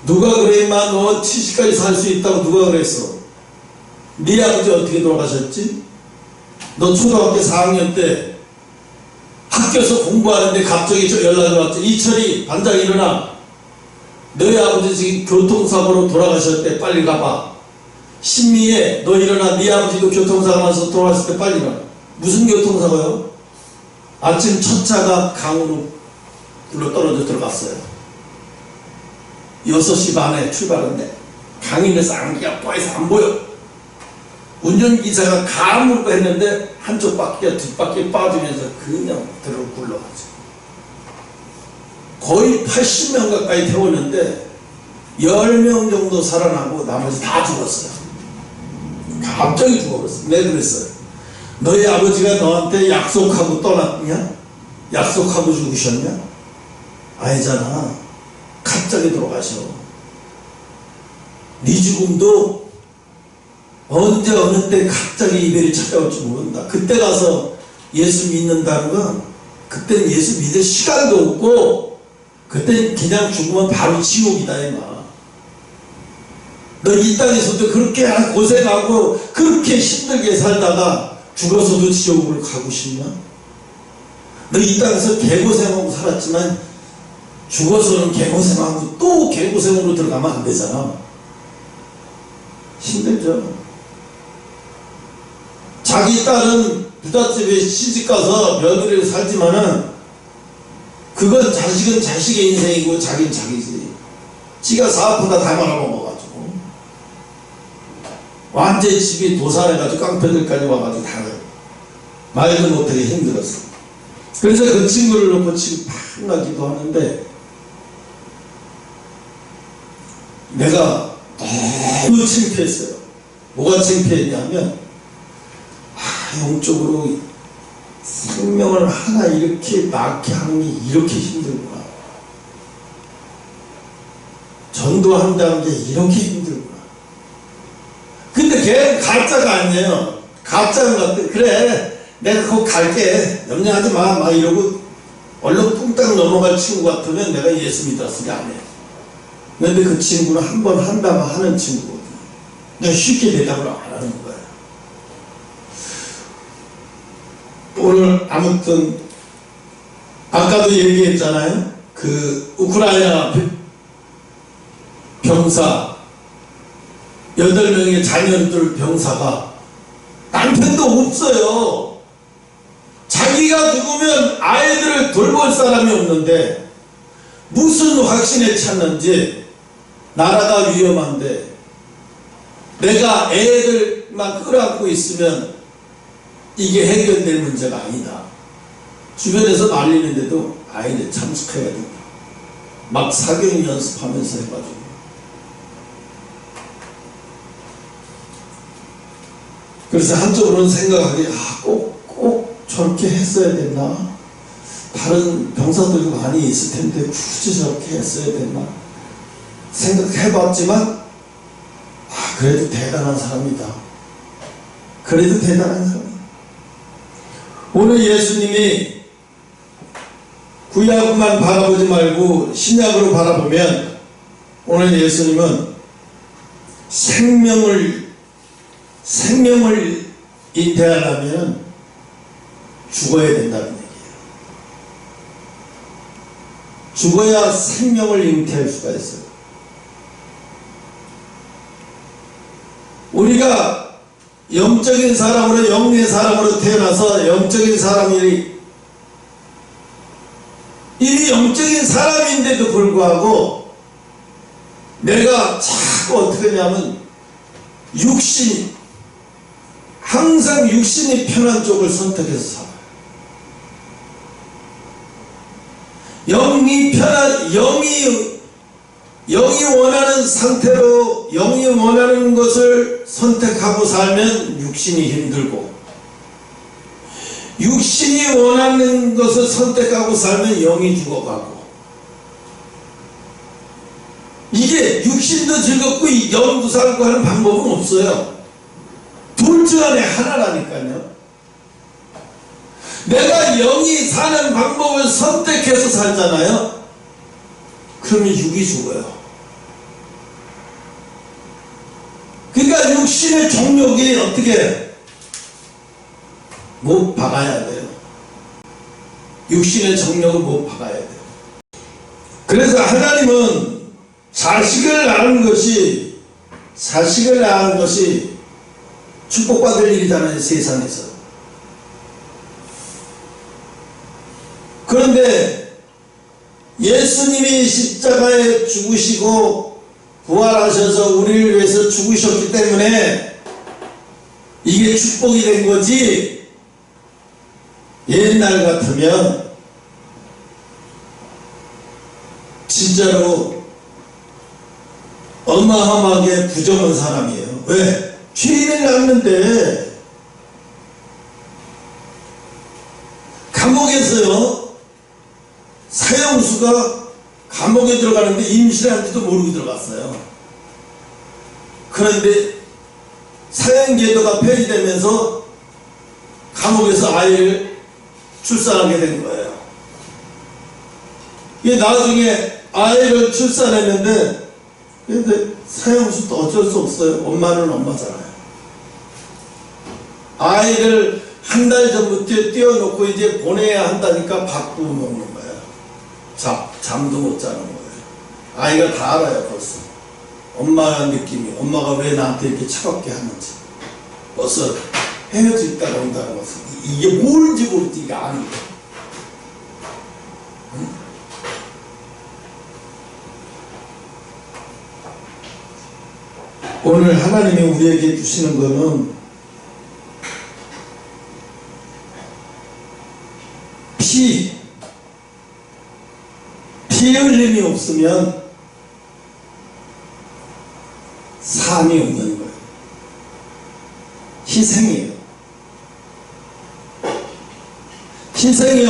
A: 누가 그래 임마 너 70까지 살 수 있다고 누가 그랬어? 네 아버지 어떻게 돌아가셨지? 너 초등학교 4학년 때 학교에서 공부하는데 갑자기 연락이 왔지. 이철이 반장 일어나. 너희 아버지 지금 교통사고로 돌아가셨대. 빨리 가봐. 신미애 너 일어나. 네 아버지도 교통사고 나서 돌아갔을 때 빨리 일어나. 무슨 교통사고요? 아침 첫 차가 강으로 불러 떨어져 들어갔어요. 6시 반에 출발했는데 강인에서 안개가 뽀해서 안 보여. 운전기사가 가물고 했는데 한쪽 바퀴가 뒷바퀴에 빠지면서 그냥 들어 굴러가죠. 거의 80명 가까이 태웠는데 10명 정도 살아나고 나머지 다 죽었어요. 갑자기 죽어버렸어요. 왜 그랬어요? 너희 아버지가 너한테 약속하고 떠났냐? 약속하고 죽으셨냐? 아니잖아. 갑자기 돌아가셔. 네 죽음도 언제 어느 때 갑자기 이별이 찾아올지 모른다. 그때 가서 예수 믿는다는 건 그때는 예수 믿을 시간도 없고 그때는 그냥 죽으면 바로 지옥이다 이마. 너 이 땅에서도 그렇게 고생하고 그렇게 힘들게 살다가 죽어서도 지옥으로 가고 싶나? 너 이 땅에서 개고생하고 살았지만 죽어서는 개고생하고 또 개고생으로 들어가면 안 되잖아. 힘들죠. 자기 딸은 부잣집에 시집가서 며느리로 살지만은 그건 자식은 자식의 인생이고 자기는 자기지. 지가 사업하다 다 말아먹어가지고 완전히 집이 도산해가지고 깡패들까지 와가지고 다 말도 못하게 힘들었어. 그래서 그 친구를 놓고 지금 판나기도 하는데 내가 너무 창피했어요. 뭐가 창피했냐면 영적으로 생명을 하나 이렇게 낳게 하는 게 이렇게 힘들구나. 전도한다는 게 이렇게 힘들구나. 근데 걔는 가짜가 아니에요. 가짜인 것 같아. 그래 내가 그거 갈게 염려하지 마 막 이러고 얼른 뚱땅 넘어갈 친구 같으면 내가 예수 믿었으니 안 해. 근데 그 친구는 한 번 한다면 하는 친구거든. 내가 쉽게 대답을 안 하는 거야. 오늘 아무튼 아까도 얘기했잖아요. 그 우크라이나 병사 8명의 자녀들 병사가 남편도 없어요. 자기가 죽으면 아이들을 돌볼 사람이 없는데 무슨 확신에 찼는지 나라가 위험한데 내가 애들만 끌어안고 있으면 이게 해결될 문제가 아니다. 주변에서 말리는데도 아이들 참석해야 된다. 막 사경 연습하면서 해가지고 그래서 한쪽으로는 생각하기 꼭 저렇게 했어야 됐나? 다른 병사들도 많이 있을 텐데 굳이 저렇게 했어야 됐나? 생각해봤지만 그래도 대단한 사람이다. 그래도 대단한 사람. 오늘 예수님이 구약만 바라보지 말고 신약으로 바라보면 오늘 예수님은 생명을 잉태하려면 죽어야 된다는 얘기예요. 죽어야 생명을 잉태할 수가 있어요. 우리가 영적인 사람으로 영의 사람으로 태어나서 영적인 사람이 이 영적인 사람인데도 불구하고 내가 자꾸 어떻게 하냐면 항상 육신이 편한 쪽을 선택해서 살아요. 영이 원하는 상태로 영이 원하는 것을 선택하고 살면 육신이 힘들고 육신이 원하는 것을 선택하고 살면 영이 죽어가고 이게 육신도 즐겁고 영도 살고 하는 방법은 없어요. 둘 중 안에 하나라니까요. 내가 영이 사는 방법을 선택해서 살잖아요. 그러면 육이 죽어요. 그러니까 육신의 정욕이 어떻게 못 박아야 돼요. 육신의 정욕을 못 박아야 돼요. 그래서 하나님은 자식을 낳는 것이 축복받을 일이잖아요, 세상에서. 그런데 예수님이 십자가에 죽으시고 부활하셔서 우리를 위해서 죽으셨기 때문에 이게 축복이 된 거지, 옛날 같으면 진짜로 어마어마하게 부정한 사람이에요. 왜? 죄인을 낳는데 감옥에서요, 사형수가 감옥에 들어가는데 임신한지도 모르고 들어갔어요. 그런데 사형제도가 폐지되면서 감옥에서 아이를 출산하게 된 거예요. 이게 나중에 아이를 출산했는데, 근데 사형수도 어쩔 수 없어요. 엄마는 엄마잖아요. 아이를 한 달 전부터 띄워놓고 이제 보내야 한다니까 밥 구워 먹는 거예요. 잠도 못 자는 거예요. 아이가 다 알아요, 벌써. 엄마의 느낌이, 엄마가 왜 나한테 이렇게 차갑게 하는지. 벌써 헤어져 있다가 온다는 것은 이게 뭘지 모르지, 이게 아는 거예요. 응? 오늘 하나님이 우리에게 주시는 거는 피 흘림이 없으면 삶이 없는 거예요. 희생이에요. 희생이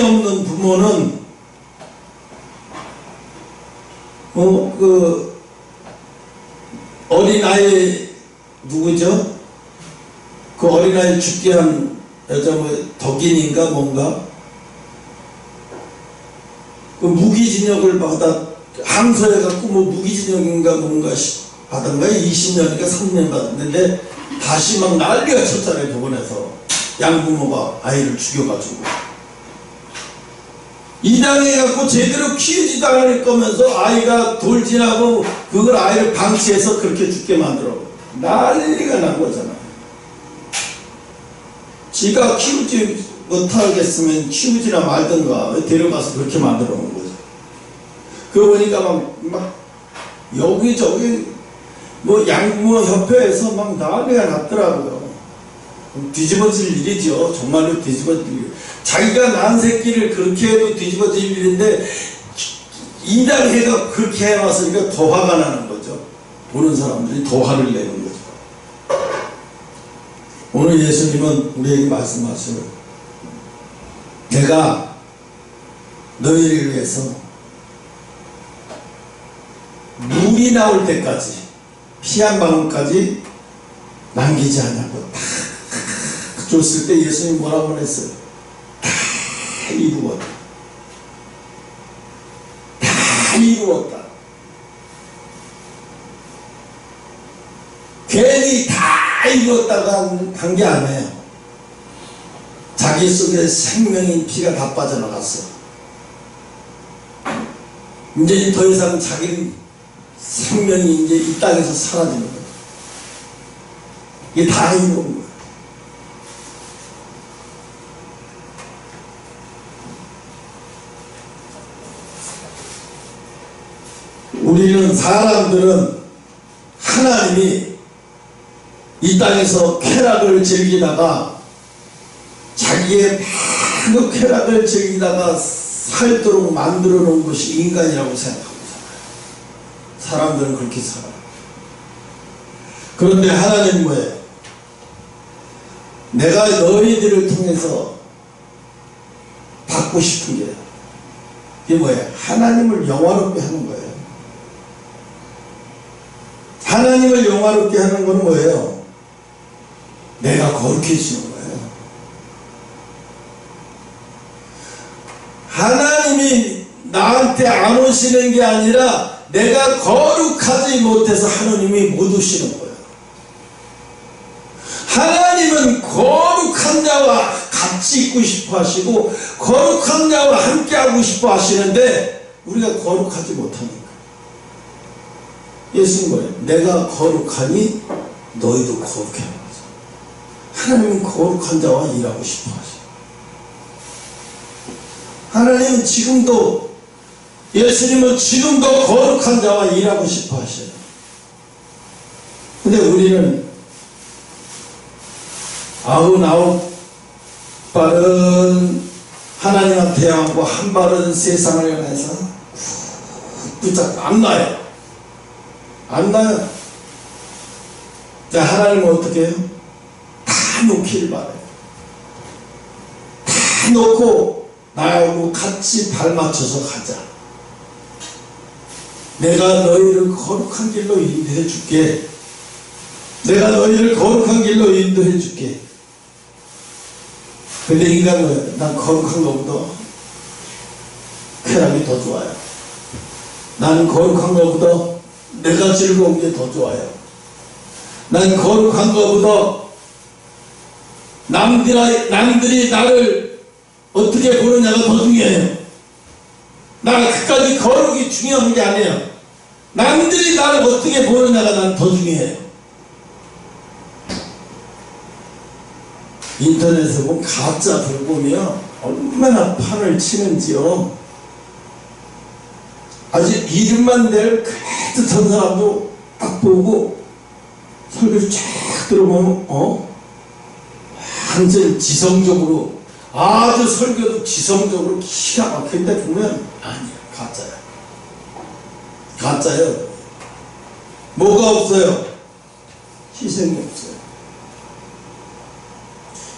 A: 없는 부모는 어린아이 누구죠? 그 어린아이 죽게 한 여자 덕인인가 뭔가 그 무기징역을 받아 항소해갖고 무기징역인가 뭔가 받은가 20년인가 3년 받았는데 다시 막 난리가 쳤잖아요. 법원에서 양부모가 아이를 죽여가지고 이당해갖고 제대로 키우지도 않을 거면서 아이가 돌진하고 그걸 아이를 방치해서 그렇게 죽게 만들어 난리가 난 거잖아요. 지가 키우지 못하겠으면 키우지나 말든가 데려가서 그렇게 만들어 놓은 거죠. 그거 보니까 막 여기저기 양부모 협회에서 막 난리가 났더라고요. 뒤집어질 일이죠. 정말로 뒤집어질 일. 자기가 낳은 새끼를 그렇게 해도 뒤집어질 일인데 이당해가 그렇게 해왔으니까 더 화가 나는 거죠. 보는 사람들이 더 화를 내는 거죠. 오늘 예수님은 우리에게 말씀하시는, 내가 너희를 위해서 물이 나올 때까지 피 한 방울까지 남기지 않냐고 다 줬을 때 예수님이 뭐라고 했어요? 다 이루었다. 다 이루었다. 괜히 다 이루었다가 한 게 아니에요. 자기 속에 생명인 피가 다 빠져나갔어. 이제 더 이상 자기 생명이 이제 이 땅에서 사라지는 거예요. 이게 다 이루은 거예요. 우리는 사람들은 하나님이 이 땅에서 쾌락을 즐기다가 자기의 많은 쾌락을 즐기다가 살도록 만들어 놓은 것이 인간이라고 생각하고 살아요. 사람들은 그렇게 살아요. 그런데 하나님은 뭐예요? 내가 너희들을 통해서 받고 싶은 게 이게 뭐예요? 하나님을 영화롭게 하는 거예요. 하나님을 영화롭게 하는 건 뭐예요? 내가 거룩해지는 거예요. 하나님이 나한테 안 오시는 게 아니라 내가 거룩하지 못해서 하나님이 못 오시는 거예요. 하나님은 거룩한 자와 같이 있고 싶어 하시고 거룩한 자와 함께 하고 싶어 하시는데 우리가 거룩하지 못하니까 예수님 뭐예요? 내가 거룩하니 너희도 거룩해. 하나님은 거룩한 자와 일하고 싶어 하시고 하나님은 지금도 예수님은 지금도 거룩한 자와 일하고 싶어 하셔요. 근데 우리는 99발은 하나님한테 향하고 한 발은 세상을 향해서 붙잡고 안 놔요. 안 놔요. 하나님은 어떻게 해요? 다 놓기를 바라요. 다 놓고 나하고 같이 발 맞춰서 가자. 내가 너희를 거룩한 길로 인도해 줄게. 내가 너희를 거룩한 길로 인도해 줄게. 근데 인간은 난 거룩한 것보다 쾌락이 더 좋아요. 나는 거룩한 것보다 내가 즐거운 게 더 좋아요. 난 거룩한 것보다 남들이 나를 어떻게 보느냐가 더 중요해요. 나 그까지 거룩이 중요한 게 아니에요. 남들이 나를 어떻게 보느냐가 난 더 중요해요. 인터넷에 보면 가짜 불보면 얼마나 판을 치는지요. 아주 이름만 낼 그럴듯한 사람도 딱 보고 설교를 쫙 들어보면 완전 지성적으로 아주 설교도 지성적으로 기가 막힌데 보면 아니야, 가짜야. 가짜요. 뭐가 없어요? 희생이 없어요.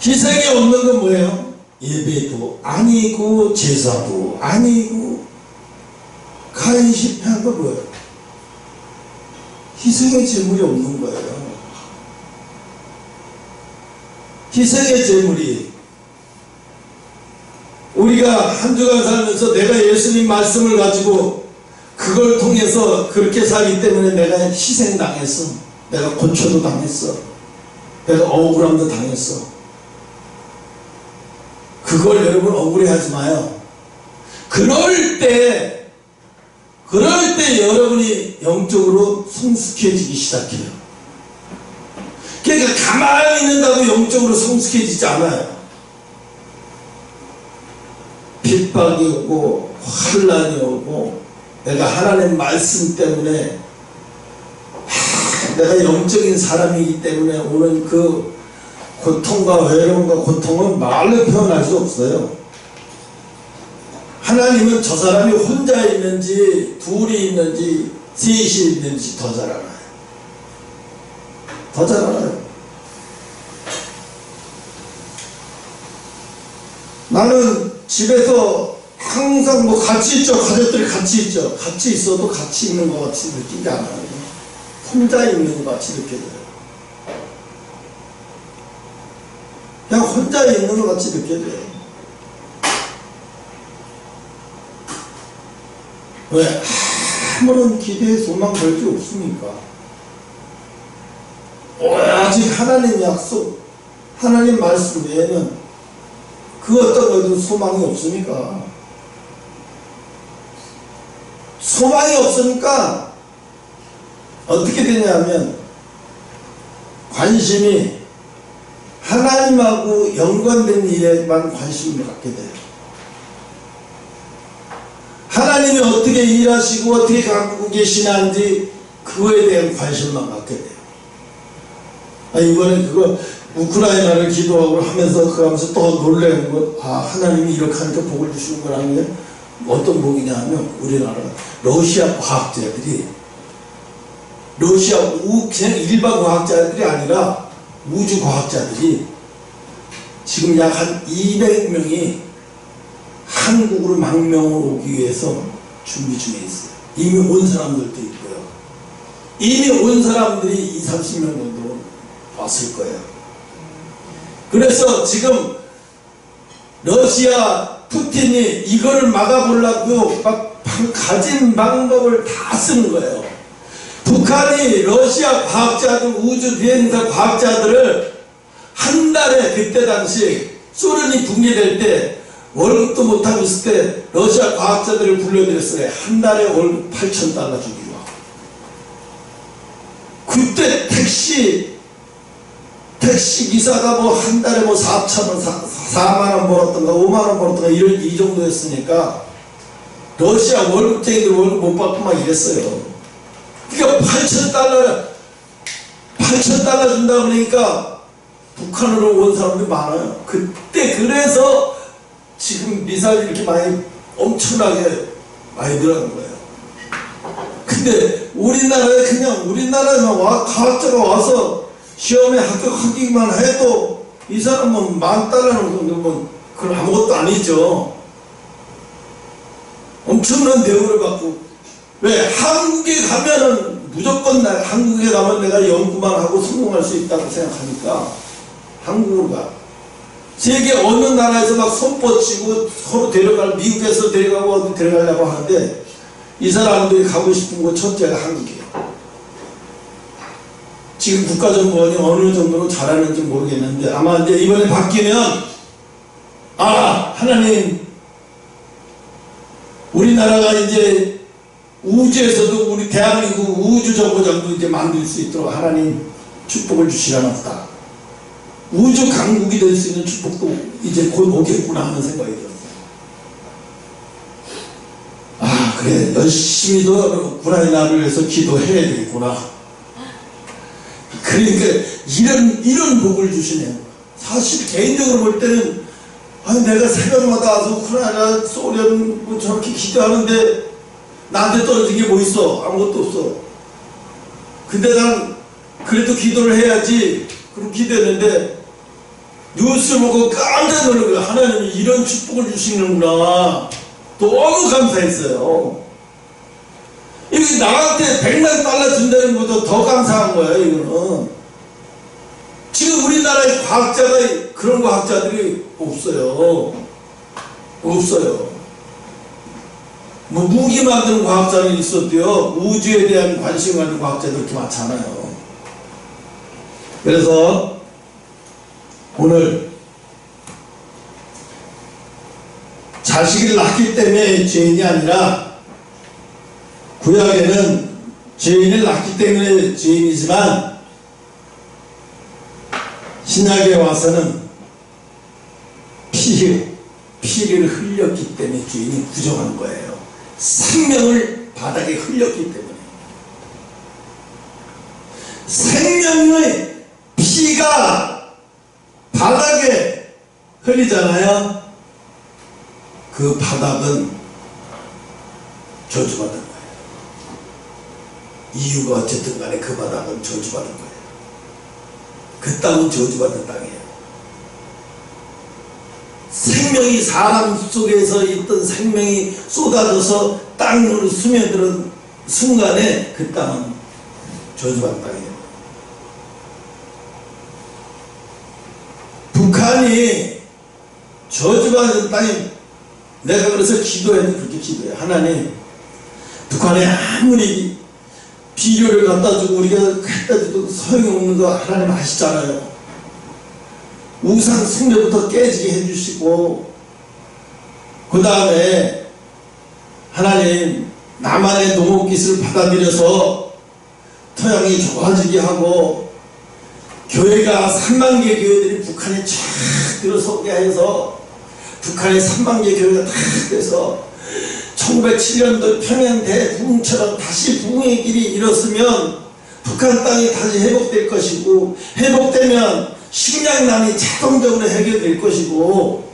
A: 희생이 없는 건 뭐예요? 예배도 아니고 제사도 아니고. 가인 실패한 건 뭐예요? 희생의 제물이 없는 거예요. 희생의 제물이 우리가 한 주간 살면서 내가 예수님 말씀을 가지고 그걸 통해서 그렇게 살기 때문에 내가 희생당했어. 내가 고초도 당했어. 내가 억울함도 당했어. 그걸 여러분 억울해하지 마요. 그럴 때 여러분이 영적으로 성숙해지기 시작해요. 그러니까 가만히 있는다고 영적으로 성숙해지지 않아요. 핍박이 오고 환난이 오고 내가 하나님 말씀 때문에 내가 영적인 사람이기 때문에 오는 그 고통과 외로움과 고통은 말로 표현할 수 없어요. 하나님은 저 사람이 혼자 있는지 둘이 있는지 셋이 있는지 더 잘 알아요. 더 잘 알아요. 나는 집에서 항상 뭐 같이 있죠. 가족들이 같이 있죠. 같이 있어도 같이 있는 것 같이 느끼지 않아요. 혼자 있는 것 같이 느껴져요. 그냥 혼자 있는 것 같이 느껴져요. 왜? 아무런 기대에 소망 걸지 없습니까? 오직 하나님 약속, 하나님 말씀 외에는 그 어떤 것도 소망이 없으니까. 소망이 없으니까 어떻게 되냐면 관심이 하나님하고 연관된 일에만 관심을 갖게 돼요. 하나님이 어떻게 일하시고 어떻게 갖고 계시는지 그거에 대한 관심만 갖게 돼요. 이번에 그거 우크라이나를 기도하고 하면서 그거 하면서 또 놀라는 거, 하나님이 이렇게 하니까 복을 주시는 거라는 게 어떤 복이냐 하면 우리나라 러시아 과학자들이 그냥 일반 과학자들이 아니라 우주 과학자들이 지금 약 한 200명이 한국으로 망명을 오기 위해서 준비 중에 있어요. 이미 온 사람들도 있고요. 이미 온 사람들이 20-30명 정도 왔을 거예요. 그래서 지금 러시아 푸틴이 이거를 막아보려고 막 가진 방법을 다 쓰는 거예요. 북한이 러시아 과학자들, 우주 비행사 과학자들을 한 달에, 그때 당시 소련이 붕괴될 때 월급도 못하고 있을 때 러시아 과학자들을 불러들였어요. 한 달에 월급 8,000달러 주기로. 그때 택시 기사가 뭐 한 달에 뭐 4,000원, 4만원 벌었던가 5만원 벌었던가 이 정도였으니까 러시아 월급쟁이들 월급 못 받고 막 이랬어요. 그러니까 8,000달러 준다 그러니까 북한으로 온 사람들이 많아요. 그때 그래서 지금 미사일 이렇게 많이 엄청나게 많이 늘어난 거예요. 근데 우리나라에 그냥 우리나라에만 과학자가 와서 시험에 합격하기만 해도 이 사람은 10,000달러는 뭐 그건 아무것도 아니죠. 엄청난 대우를 받고. 왜? 한국에 가면은 무조건 한국에 가면 내가 연구만 하고 성공할 수 있다고 생각하니까 한국으로 가. 세계 어느 나라에서 막 손뻗치고 서로 미국에서 데려가고 어디 데려가려고 하는데 이 사람들이 가고 싶은 곳 첫째가 한국이에요. 지금 국가정보원이 어느 정도로 잘하는지 모르겠는데 아마 이제 이번에 바뀌면 하나님 우리나라가 이제 우주에서도 우리 대한민국 우주정거장도 이제 만들 수 있도록 하나님 축복을 주시려놨다. 우주 강국이 될 수 있는 축복도 이제 곧 오겠구나 하는 생각이 들었어요. 그래, 열심히도 우크라이나를 위해서 기도해야 되겠구나. 그러니까 이런 복을 주시네요. 사실 개인적으로 볼 때는 내가 새벽마다 와서 우크라이나 소련 뭐 저렇게 기도하는데 나한테 떨어진 게 뭐 있어? 아무것도 없어. 근데 난 그래도 기도를 해야지. 그럼 기도했는데 뉴스 보고 깜짝 놀란 거야. 하나님이 이런 축복을 주시는구나. 너무 감사했어요. 이게 나한테 100만 달러 준다는 것도 더 감사한 거야. 이거는 지금 우리나라의 과학자가 그런 과학자들이 없어요. 뭐 무기 만드는 과학자는 있었대요. 우주에 대한 관심 가진 과학자들 그렇게 많잖아요. 그래서 오늘 자식을 낳기 때문에 죄인이 아니라 구약에는 죄인을 낳기 때문에 죄인이지만 신약에 와서는 피를 흘렸기 때문에 죄인이 부정한 거예요. 생명을 바닥에 흘렸기 때문에. 생명의 피가 바닥에 흘리잖아요. 그 바닥은 저주받은 거예요. 이유가 어쨌든 간에 그 바닥은 저주받은 거예요. 그 땅은 저주받은 땅이에요. 생명이 사람 속에서 있던 생명이 쏟아져서 땅으로 스며드는 순간에 그 땅은 저주받은 땅이에요. 북한이 저주받은 땅이 내가 그래서 기도했는데 그렇게 기도해. 하나님, 북한에 아무리 비료를 갖다 주고 우리가 갖다 줘도 소용이 없는 거 하나님 아시잖아요. 우상 숭배부터 깨지게 해주시고, 그 다음에 하나님 나만의 농업기술을 받아들여서 토양이 좋아지게 하고, 교회가 3만 개 교회들이 북한에 쫙 들어서게 해서 북한의 3만 개 교회가 다 돼서 1907년도 평양 대부흥처럼 다시 부흥의 길이 일었으면 북한 땅이 다시 회복될 것이고, 회복되면 식량난이 자동적으로 해결될 것이고,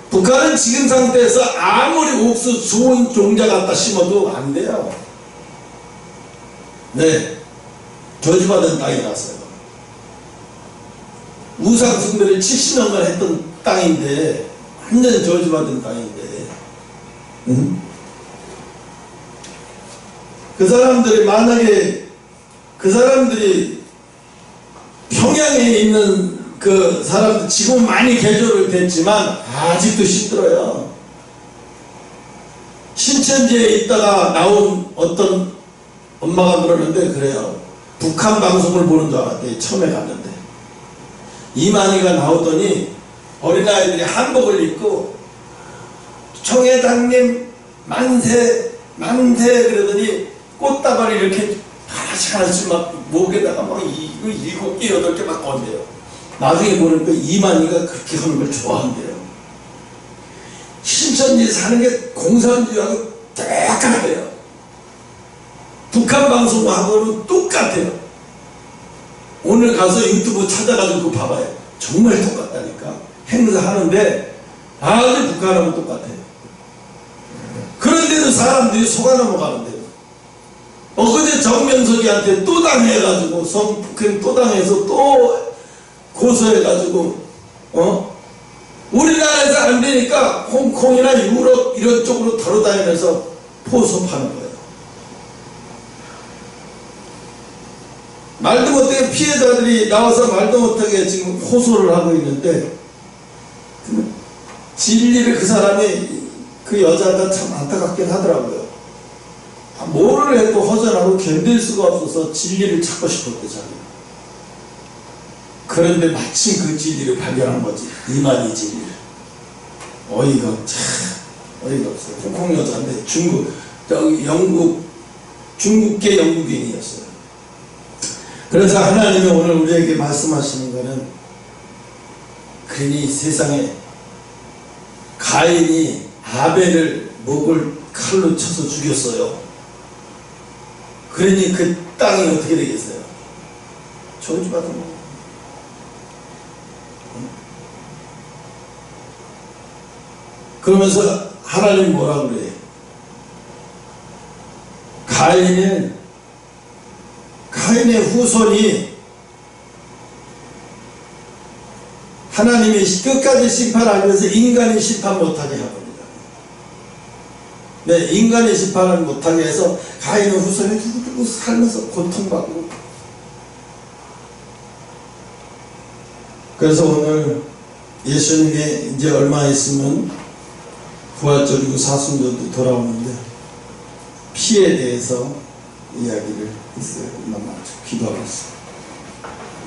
A: 북한은 지금 상태에서 아무리 옥수 좋은 종자 갖다 심어도 안 돼요. 네, 저주받은 땅이라서요. 우상 숭배를 70년간 했던 땅인데, 완전 저주받은 땅인데, 그 사람들이 만약에 그 사람들이 평양에 있는 그 사람들 지금 많이 개조를 됐지만 아직도 힘들어요. 신천지에 있다가 나온 어떤 엄마가 그러는데 그래요. 북한 방송을 보는 줄 알았대요. 처음에 갔는데 이만희가 나오더니 어린아이들이 한복을 입고 총회장님 만세 만세 그러더니 꽃다발이 이렇게 하나씩 막 목에다가 막 7개 8개 막 건대요. 나중에 보니까 이만희가 그렇게 하는 걸 좋아한대요. 신천지 사는 게 공산주의하고 똑같아요. 북한 방송하고는 똑같아요. 오늘 가서 유튜브 찾아가지고 봐봐요. 정말 똑같다니까. 행사하는데 아주 북한하고 똑같아요. 그런데도 사람들이 속아 넘어가는데요. 엊그제 정명석이한테 또 당해가지고 또 당해서 또 고소해가지고 우리나라에서 안 되니까 홍콩이나 유럽 이런 쪽으로 돌아다니면서 포섭하는 거예요. 말도 못하게 피해자들이 나와서 말도 못하게 지금 호소를 하고 있는데 진리를 그 사람이 그 여자가 참 안타깝긴 하더라고요. 뭐를 해도 허전하고 견딜 수가 없어서 진리를 찾고 싶었대 자기가. 그런데 마침 그 진리를 발견한 거지. 이만희 진리를. 어이가 없어요. 홍콩 여자인데 중국계 영국인이었어요. 그래서 하나님이 오늘 우리에게 말씀하시는 것은 그러니 세상에 가인이 아벨을 목을 칼로 쳐서 죽였어요. 그러니 그 땅이 어떻게 되겠어요? 저주받은 거예요. 그러면서 하나님이 뭐라 그래요? 가인의 후손이 하나님이 끝까지 심판하기 위해서 인간이 심판 못하게 합니다. 네, 인간이 심판을 못하게 해서 가인의 후손이 두고두고 살면서 고통받고. 그래서 오늘 예수님이 이제 얼마 있으면 부활절이고 사순절도 돌아오는데 피에 대해서 이야기를 했어요. 기도하겠습니다.